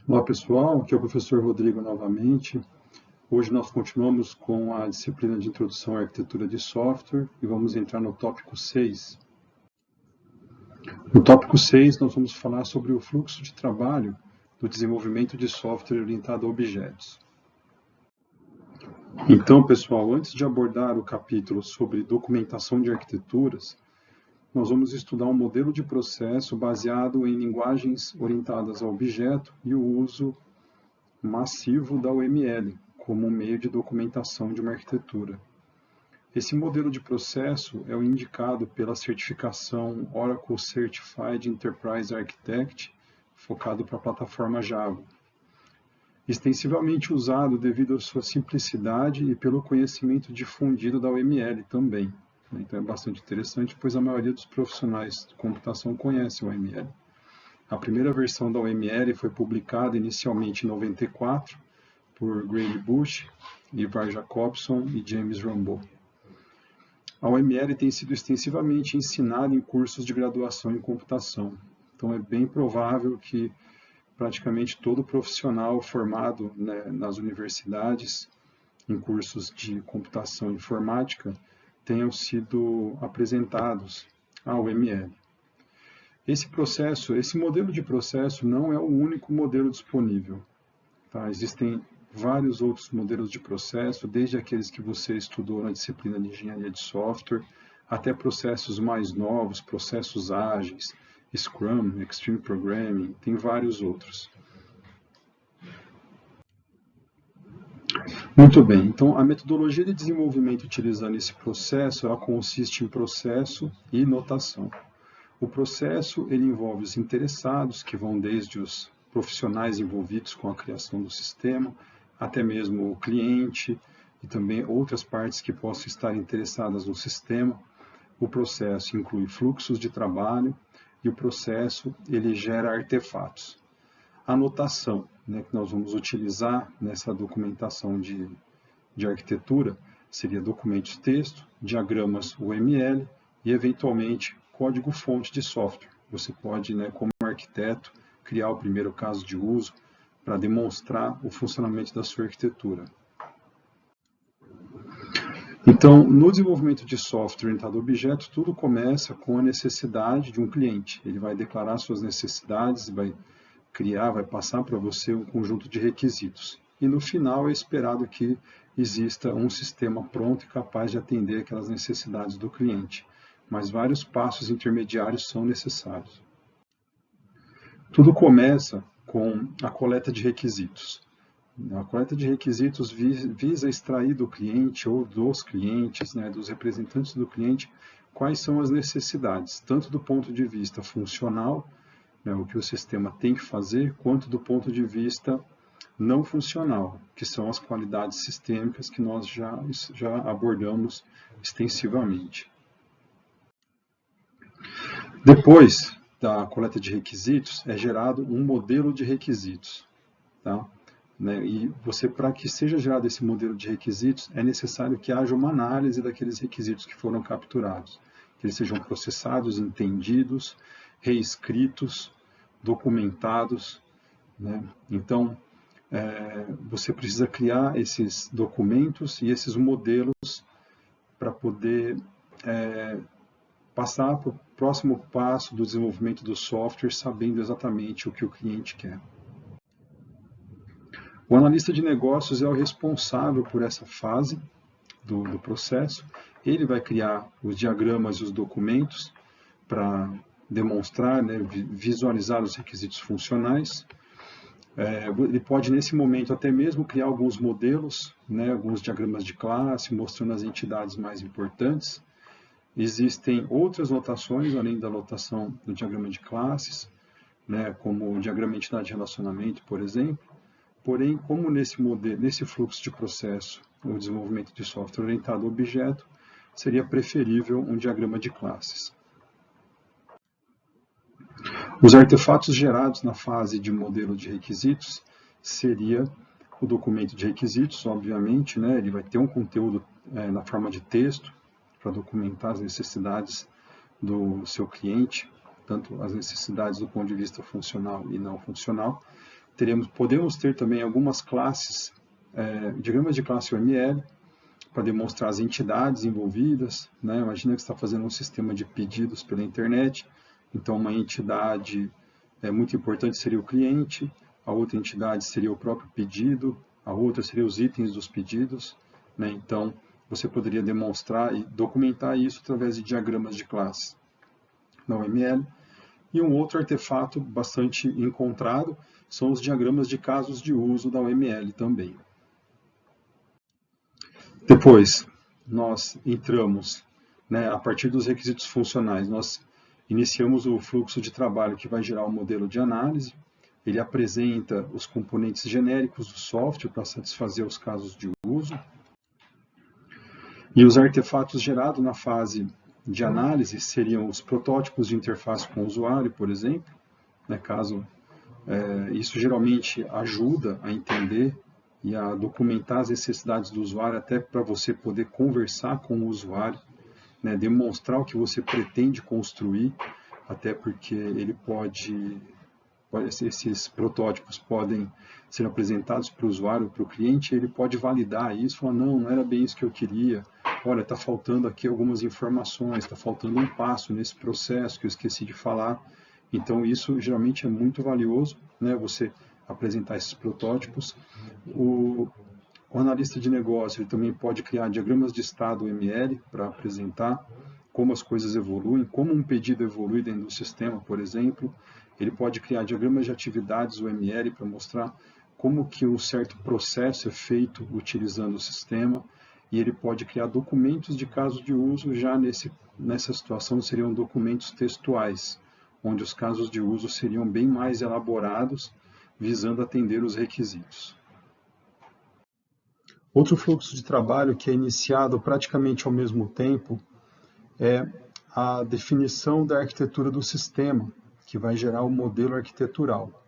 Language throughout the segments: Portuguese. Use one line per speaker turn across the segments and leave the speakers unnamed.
Olá pessoal, aqui é o professor Rodrigo novamente. Hoje nós continuamos com a disciplina de Introdução à Arquitetura de Software e vamos entrar no tópico 6. No tópico 6 nós vamos falar sobre o fluxo de trabalho do desenvolvimento de software orientado a objetos. Então pessoal, antes de abordar o capítulo sobre documentação de arquiteturas, nós vamos estudar um modelo de processo baseado em linguagens orientadas a objeto e o uso massivo da UML, como um meio de documentação de uma arquitetura. Esse modelo de processo é o indicado pela certificação Oracle Certified Enterprise Architect, focado para a plataforma Java. Extensivamente usado devido à sua simplicidade e pelo conhecimento difundido da UML também. Então é bastante interessante, pois a maioria dos profissionais de computação conhece o UML. A primeira versão da UML foi publicada inicialmente em 94 por Grady Bush, Ivar Jacobson e James Rambo. A UML tem sido extensivamente ensinada em cursos de graduação em computação. Então é bem provável que praticamente todo profissional formado nas universidades em cursos de computação e informática tenham sido apresentados à UML. Esse modelo de processo não é o único modelo disponível. Tá? Existem vários outros modelos de processo, desde aqueles que você estudou na disciplina de engenharia de software, até processos mais novos, processos ágeis, Scrum, Extreme Programming, tem vários outros. Muito bem, então a metodologia de desenvolvimento utilizando esse processo, ela consiste em processo e notação. O processo ele envolve os interessados, que vão desde os profissionais envolvidos com a criação do sistema, até mesmo o cliente e também outras partes que possam estar interessadas no sistema. O processo inclui fluxos de trabalho e o processo ele gera artefatos. A notação, que nós vamos utilizar nessa documentação de arquitetura seria documentos texto, diagramas UML e, eventualmente, código-fonte de software. Você pode, como arquiteto, criar o primeiro caso de uso para demonstrar o funcionamento da sua arquitetura. Então, no desenvolvimento de software orientado a objetos, tudo começa com a necessidade de um cliente. Ele vai declarar suas necessidades, vai passar para você um conjunto de requisitos. E no final é esperado que exista um sistema pronto e capaz de atender aquelas necessidades do cliente. Mas vários passos intermediários são necessários. Tudo começa com a coleta de requisitos. A coleta de requisitos visa extrair do cliente ou dos clientes, dos representantes do cliente, quais são as necessidades, tanto do ponto de vista funcional, o que o sistema tem que fazer, quanto do ponto de vista não funcional, que são as qualidades sistêmicas que nós já abordamos extensivamente. Depois da coleta de requisitos, é gerado um modelo de requisitos. Tá? E para que seja gerado esse modelo de requisitos, é necessário que haja uma análise daqueles requisitos que foram capturados, que eles sejam processados, entendidos, reescritos, documentados. Então, você precisa criar esses documentos e esses modelos para poder passar para o próximo passo do desenvolvimento do software, sabendo exatamente o que o cliente quer. O analista de negócios é o responsável por essa fase do processo. Ele vai criar os diagramas e os documentos para demonstrar, visualizar os requisitos funcionais. Ele pode, nesse momento, até mesmo criar alguns modelos, alguns diagramas de classe, mostrando as entidades mais importantes. Existem outras notações, além da notação do diagrama de classes, como o diagrama de entidade de relacionamento, por exemplo. Porém, como nesse fluxo de processo, o desenvolvimento de software orientado a objeto, seria preferível um diagrama de classes. Os artefatos gerados na fase de modelo de requisitos seria o documento de requisitos, obviamente, ele vai ter um conteúdo na forma de texto para documentar as necessidades do seu cliente, tanto as necessidades do ponto de vista funcional e não funcional. Podemos ter também algumas classes, diagramas de classe UML, para demonstrar as entidades envolvidas, né? Imagina que você está fazendo um sistema de pedidos pela internet, então uma entidade muito importante seria o cliente, a outra entidade seria o próprio pedido, a outra seria os itens dos pedidos, né? Então, você poderia demonstrar e documentar isso através de diagramas de classe na UML. E um outro artefato bastante encontrado são os diagramas de casos de uso da UML também. Depois, nós entramos, né, a partir dos requisitos funcionais, nós iniciamos o fluxo de trabalho que vai gerar o modelo de análise. Ele apresenta os componentes genéricos do software para satisfazer os casos de uso. E os artefatos gerados na fase de análise seriam os protótipos de interface com o usuário, por exemplo, né, isso geralmente ajuda a entender e a documentar as necessidades do usuário, até para você poder conversar com o usuário, né, demonstrar o que você pretende construir, até porque esses protótipos podem ser apresentados para o usuário, para o cliente, e ele pode validar isso, falar, não era bem isso que eu queria, olha, está faltando aqui algumas informações, está faltando um passo nesse processo que eu esqueci de falar. Então, isso geralmente é muito valioso, né, você apresentar esses protótipos. O analista de negócio ele também pode criar diagramas de estado UML para apresentar como as coisas evoluem, como um pedido evolui dentro do sistema, por exemplo. Ele pode criar diagramas de atividades UML para mostrar como que um certo processo é feito utilizando o sistema. E ele pode criar documentos de casos de uso, já nessa situação seriam documentos textuais, onde os casos de uso seriam bem mais elaborados, visando atender os requisitos. Outro fluxo de trabalho que é iniciado praticamente ao mesmo tempo é a definição da arquitetura do sistema, que vai gerar o modelo arquitetural.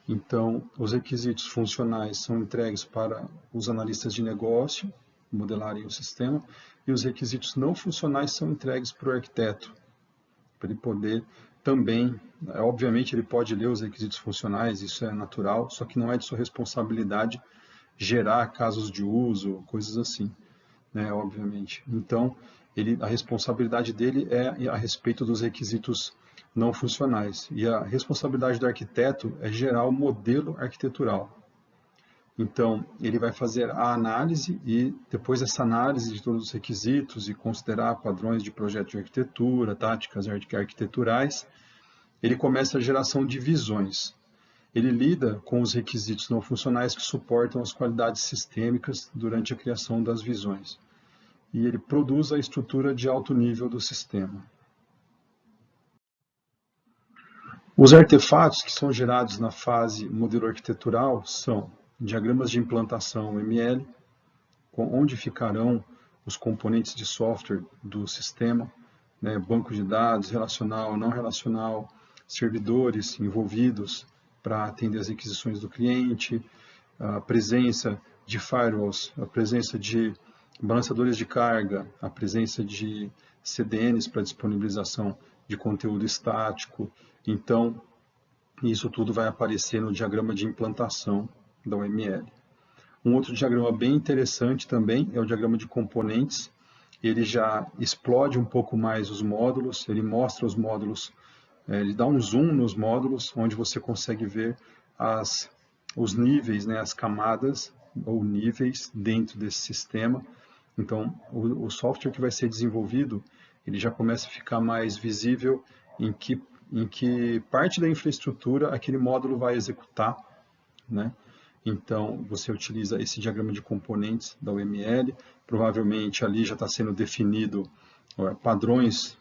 Então, os requisitos funcionais são entregues para os analistas de negócio, modelarem o sistema, e os requisitos não funcionais são entregues para o arquiteto, para ele poder também, obviamente ele pode ler os requisitos funcionais, isso é natural, só que não é de sua responsabilidade gerar casos de uso, coisas assim, né, obviamente. Então, a responsabilidade dele é a respeito dos requisitos não funcionais, e a responsabilidade do arquiteto é gerar o modelo arquitetural. Então, ele vai fazer a análise e, depois dessa análise de todos os requisitos e considerar padrões de projeto de arquitetura, táticas arquiteturais, ele começa a geração de visões. Ele lida com os requisitos não funcionais que suportam as qualidades sistêmicas durante a criação das visões. E ele produz a estrutura de alto nível do sistema. Os artefatos que são gerados na fase modelo arquitetural são diagramas de implantação UML, onde ficarão os componentes de software do sistema, né, banco de dados, relacional, não relacional, servidores envolvidos para atender as requisições do cliente, a presença de firewalls, a presença de balanceadores de carga, a presença de CDNs para disponibilização de conteúdo estático. Então, isso tudo vai aparecer no diagrama de implantação da UML. Um outro diagrama bem interessante também é o diagrama de componentes. Ele já explode um pouco mais os módulos, ele mostra os módulos, ele dá um zoom nos módulos, onde você consegue ver os níveis, né, as camadas ou níveis dentro desse sistema. Então, o software que vai ser desenvolvido, ele já começa a ficar mais visível em que parte da infraestrutura aquele módulo vai executar, né? Então, você utiliza esse diagrama de componentes da UML, provavelmente ali já está sendo definido padrões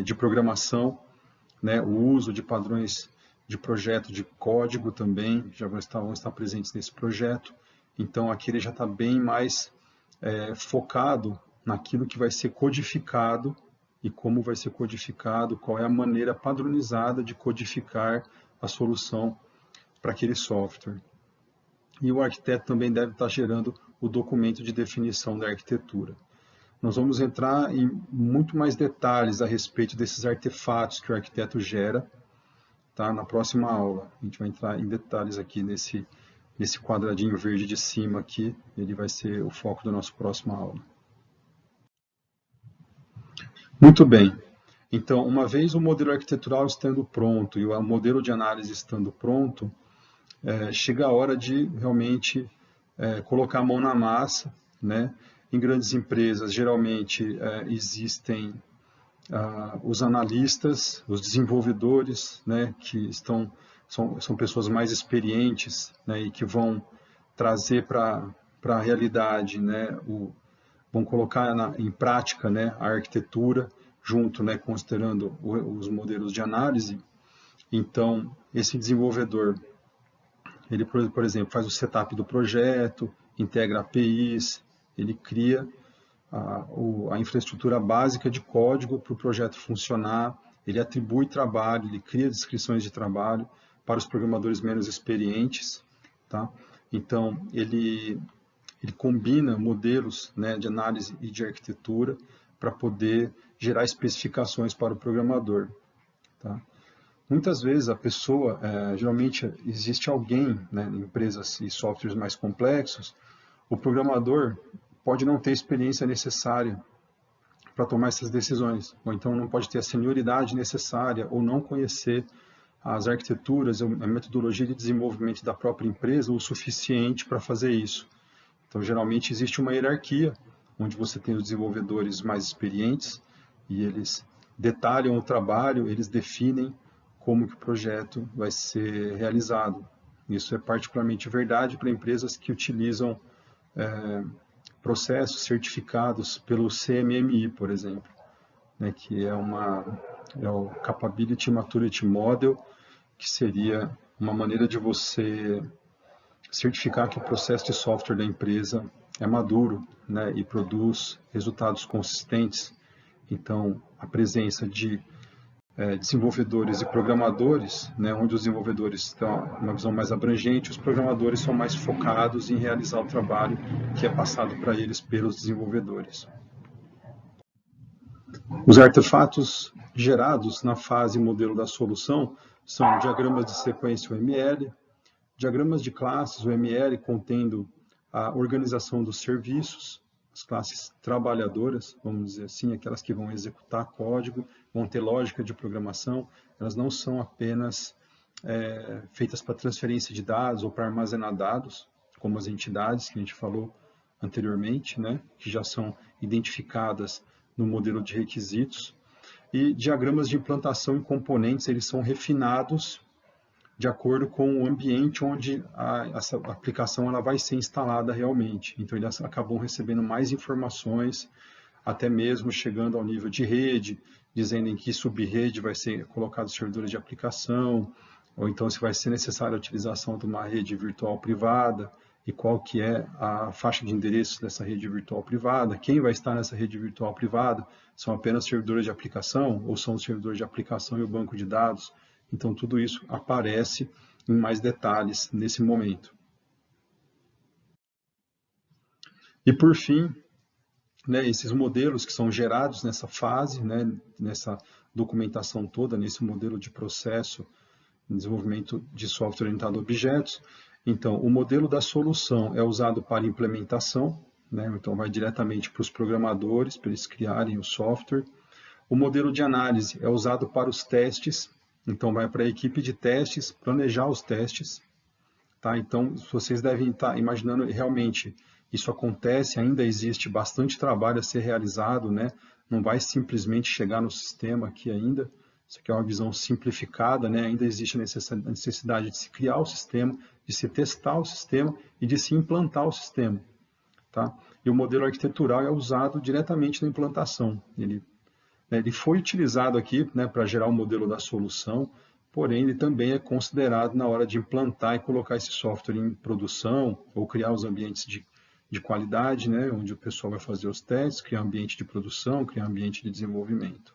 de programação, né? O uso de padrões de projeto de código também já vão estar presentes nesse projeto. Então, aqui ele já está bem mais focado naquilo que vai ser codificado e como vai ser codificado, qual é a maneira padronizada de codificar a solução para aquele software. E o arquiteto também deve estar gerando o documento de definição da arquitetura. Nós vamos entrar em muito mais detalhes a respeito desses artefatos que o arquiteto gera tá? Na próxima aula. A gente vai entrar em detalhes aqui nesse quadradinho verde de cima aqui, ele vai ser o foco da nossa próxima aula. Muito bem. Então, uma vez o modelo arquitetural estando pronto e o modelo de análise estando pronto, chega a hora de realmente colocar a mão na massa, né? Em grandes empresas, geralmente, existem os analistas, os desenvolvedores, né? Que são pessoas mais experientes, né? E que vão trazer para a realidade, né? Vão colocar em prática, né? A arquitetura, junto, né? Considerando os modelos de análise. Então, esse desenvolvedor, ele, por exemplo, faz o setup do projeto, integra APIs, ele cria a infraestrutura básica de código para o projeto funcionar, ele atribui trabalho, ele cria descrições de trabalho para os programadores menos experientes, tá? Então, ele combina modelos, né, de análise e de arquitetura para poder gerar especificações para o programador, tá? Muitas vezes a pessoa, geralmente existe alguém, né, em empresas e softwares mais complexos, o programador pode não ter a experiência necessária para tomar essas decisões, ou então não pode ter a senioridade necessária, ou não conhecer as arquiteturas, a metodologia de desenvolvimento da própria empresa o suficiente para fazer isso. Então, geralmente existe uma hierarquia, onde você tem os desenvolvedores mais experientes, e eles detalham o trabalho, eles definem como que o projeto vai ser realizado. Isso é particularmente verdade para empresas que utilizam processos certificados pelo CMMI, por exemplo, né, que é o Capability Maturity Model, que seria uma maneira de você certificar que o processo de software da empresa é maduro, né, e produz resultados consistentes. Então, a presença de desenvolvedores e programadores, né, onde os desenvolvedores têm uma visão mais abrangente, os programadores são mais focados em realizar o trabalho que é passado para eles pelos desenvolvedores. Os artefatos gerados na fase modelo da solução são diagramas de sequência UML, diagramas de classes UML contendo a organização dos serviços, as classes trabalhadoras, vamos dizer assim, aquelas que vão executar código, vão ter lógica de programação, elas não são apenas feitas para transferência de dados ou para armazenar dados, como as entidades que a gente falou anteriormente, né, que já são identificadas no modelo de requisitos. E diagramas de implantação e componentes, eles são refinados de acordo com o ambiente onde essa aplicação ela vai ser instalada realmente. Então, eles acabam recebendo mais informações, até mesmo chegando ao nível de rede, dizendo em que subrede vai ser colocado servidores de aplicação, ou então se vai ser necessária a utilização de uma rede virtual privada, e qual que é a faixa de endereços dessa rede virtual privada, quem vai estar nessa rede virtual privada, são apenas servidores de aplicação, ou são os servidores de aplicação e o banco de dados. Então, tudo isso aparece em mais detalhes nesse momento. E, por fim, né, esses modelos que são gerados nessa fase, né, nessa documentação toda, nesse modelo de processo, desenvolvimento de software orientado a objetos. Então, o modelo da solução é usado para implementação, né, então vai diretamente para os programadores, para eles criarem o software. O modelo de análise é usado para os testes, então vai para a equipe de testes planejar os testes, tá? Então, vocês devem estar imaginando realmente isso acontece, ainda existe bastante trabalho a ser realizado, né? Não vai simplesmente chegar no sistema aqui ainda. Isso aqui é uma visão simplificada, né? Ainda existe a necessidade de se criar o sistema, de se testar o sistema e de se implantar o sistema, tá? E o modelo arquitetural é usado diretamente na implantação. Ele foi utilizado aqui, né, para gerar o modelo da solução, porém ele também é considerado na hora de implantar e colocar esse software em produção ou criar os ambientes de qualidade, né, onde o pessoal vai fazer os testes, criar ambiente de produção, criar ambiente de desenvolvimento.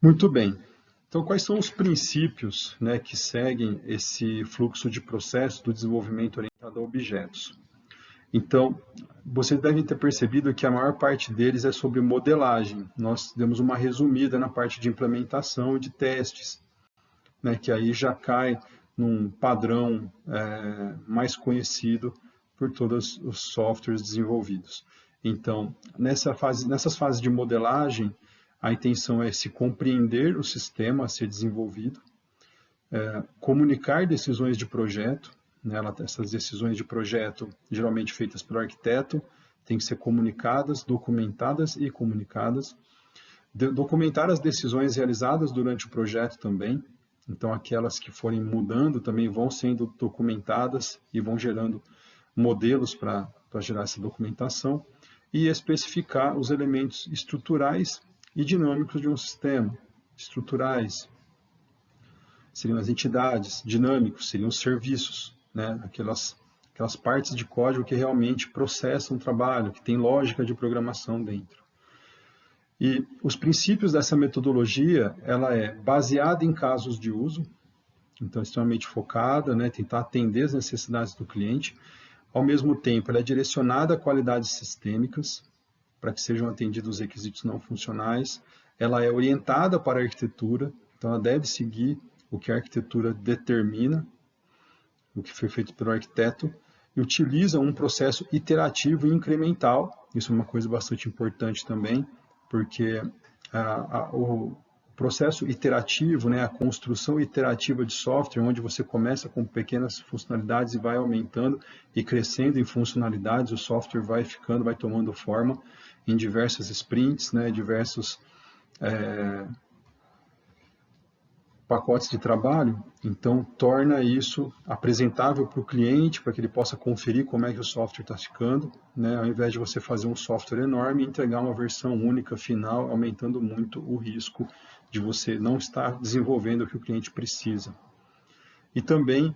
Muito bem. Então, quais são os princípios, né, que seguem esse fluxo de processo do desenvolvimento orientado a objetos? Então, vocês devem ter percebido que a maior parte deles é sobre modelagem. Nós demos uma resumida na parte de implementação e de testes, né, que aí já cai num padrão mais conhecido por todos os softwares desenvolvidos. Então, nessas fases de modelagem, a intenção é se compreender o sistema a ser desenvolvido, comunicar decisões de projeto, né, essas decisões de projeto, geralmente feitas pelo arquiteto, têm que ser comunicadas, documentadas e comunicadas. Documentar as decisões realizadas durante o projeto também, então aquelas que forem mudando também vão sendo documentadas e vão gerando modelos para gerar essa documentação, e especificar os elementos estruturais e dinâmicos de um sistema. Estruturais seriam as entidades, dinâmicos seriam os serviços, né? Aquelas partes de código que realmente processam o trabalho, que tem lógica de programação dentro. E os princípios dessa metodologia, ela é baseada em casos de uso, então extremamente focada, né? Tentar atender as necessidades do cliente. Ao mesmo tempo, ela é direcionada a qualidades sistêmicas, para que sejam atendidos os requisitos não funcionais. Ela é orientada para a arquitetura, então ela deve seguir o que a arquitetura determina, o que foi feito pelo arquiteto, e utiliza um processo iterativo e incremental. Isso é uma coisa bastante importante também, porque o processo iterativo, né, a construção iterativa de software, onde você começa com pequenas funcionalidades e vai aumentando e crescendo em funcionalidades, o software vai tomando forma em diversas sprints, né, diversos pacotes de trabalho, então torna isso apresentável para o cliente, para que ele possa conferir como é que o software está ficando, né? Ao invés de você fazer um software enorme e entregar uma versão única, final, aumentando muito o risco de você não estar desenvolvendo o que o cliente precisa. E também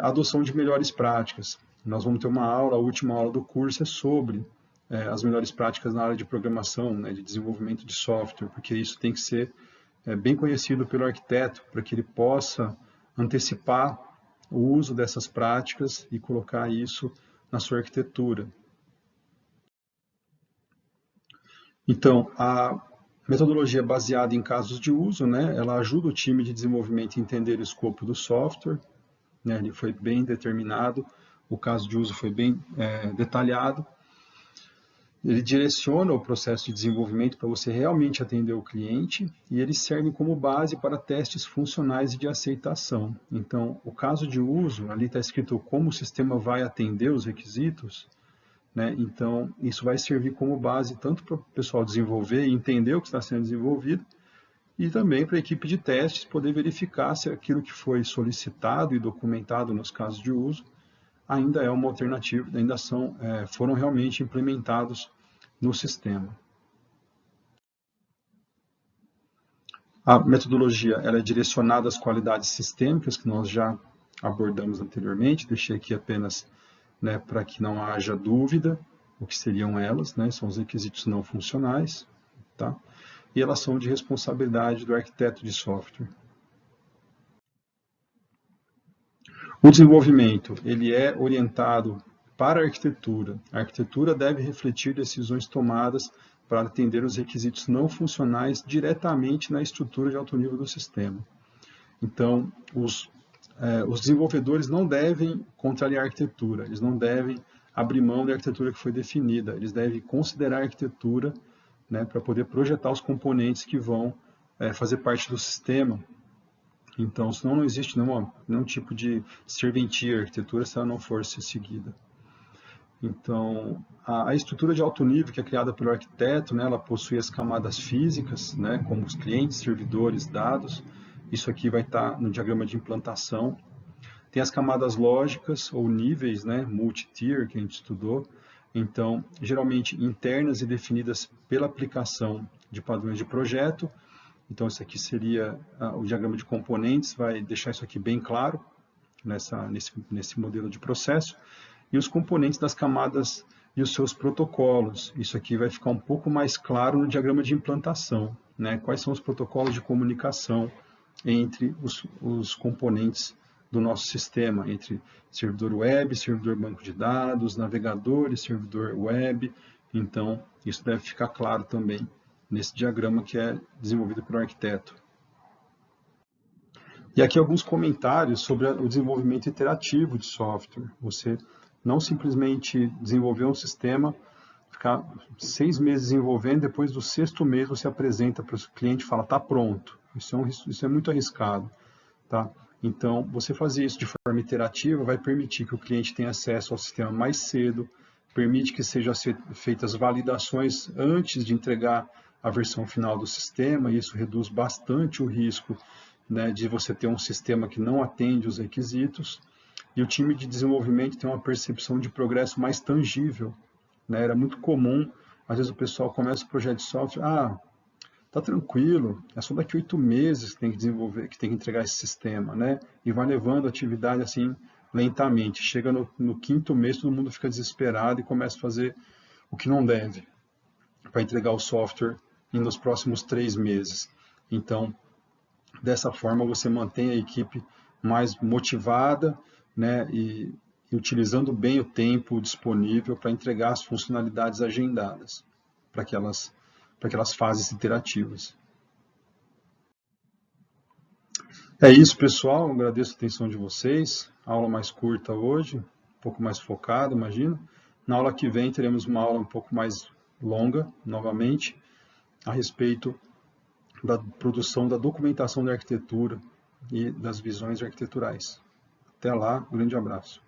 a adoção de melhores práticas. Nós vamos ter uma aula, a última aula do curso é sobre as melhores práticas na área de programação, né, de desenvolvimento de software, porque isso tem que ser bem conhecido pelo arquiteto, para que ele possa antecipar o uso dessas práticas e colocar isso na sua arquitetura. Então, a metodologia baseada em casos de uso, né, ela ajuda o time de desenvolvimento a entender o escopo do software, né, ele foi bem determinado, o caso de uso foi bem detalhado. Ele direciona o processo de desenvolvimento para você realmente atender o cliente e ele serve como base para testes funcionais e de aceitação. Então, o caso de uso, ali está escrito como o sistema vai atender os requisitos, né? Então, isso vai servir como base tanto para o pessoal desenvolver e entender o que está sendo desenvolvido e também para a equipe de testes poder verificar se aquilo que foi solicitado e documentado nos casos de uso ainda é uma alternativa, ainda foram realmente implementados no sistema. A metodologia ela é direcionada às qualidades sistêmicas que nós já abordamos anteriormente, deixei aqui apenas para que não haja dúvida o que seriam elas, são os requisitos não funcionais, tá? E elas são de responsabilidade do arquiteto de software. O desenvolvimento ele é orientado para a arquitetura. A arquitetura deve refletir decisões tomadas para atender os requisitos não funcionais diretamente na estrutura de alto nível do sistema. Então, os desenvolvedores não devem contrariar a arquitetura, eles não devem abrir mão da arquitetura que foi definida, eles devem considerar a arquitetura para poder projetar os componentes que vão fazer parte do sistema. Então, senão não existe nenhum tipo de serventia à arquitetura se ela não for ser seguida. Então, a estrutura de alto nível que é criada pelo arquiteto, ela possui as camadas físicas, como os clientes, servidores, dados. Isso aqui vai estar no diagrama de implantação. Tem as camadas lógicas ou níveis, multi-tier, que a gente estudou. Então, geralmente internas e definidas pela aplicação de padrões de projeto. Então, isso aqui seria o diagrama de componentes, vai deixar isso aqui bem claro nesse modelo de processo. E os componentes das camadas e os seus protocolos. Isso aqui vai ficar um pouco mais claro no diagrama de implantação. Quais são os protocolos de comunicação entre os componentes do nosso sistema, entre servidor web, servidor banco de dados, navegador e servidor web. Então, isso deve ficar claro também nesse diagrama que é desenvolvido pelo arquiteto. E aqui alguns comentários sobre o desenvolvimento iterativo de software. Você não simplesmente desenvolver um sistema, ficar 6 meses desenvolvendo, depois do 6º mês você apresenta para o cliente e fala, está pronto. Isso é muito arriscado. Tá? Então, você fazer isso de forma iterativa vai permitir que o cliente tenha acesso ao sistema mais cedo, permite que sejam feitas validações antes de entregar a versão final do sistema, e isso reduz bastante o risco, né, de você ter um sistema que não atende os requisitos, e o time de desenvolvimento tem uma percepção de progresso mais tangível. Né? Era muito comum, às vezes o pessoal começa o projeto de software, tá tranquilo, é só daqui 8 meses que tem que desenvolver, que tem que entregar esse sistema, né? E vai levando a atividade assim lentamente. Chega no 5º mês, todo mundo fica desesperado e começa a fazer o que não deve para entregar o software nos próximos 3 meses. Então, dessa forma, você mantém a equipe mais motivada, né? E utilizando bem o tempo disponível para entregar as funcionalidades agendadas para aquelas fases iterativas. É isso, pessoal. Agradeço a atenção de vocês. Aula mais curta hoje, um pouco mais focada, imagino. Na aula que vem teremos uma aula um pouco mais longa, novamente, a respeito da produção da documentação da arquitetura e das visões arquiteturais. Até lá, um grande abraço.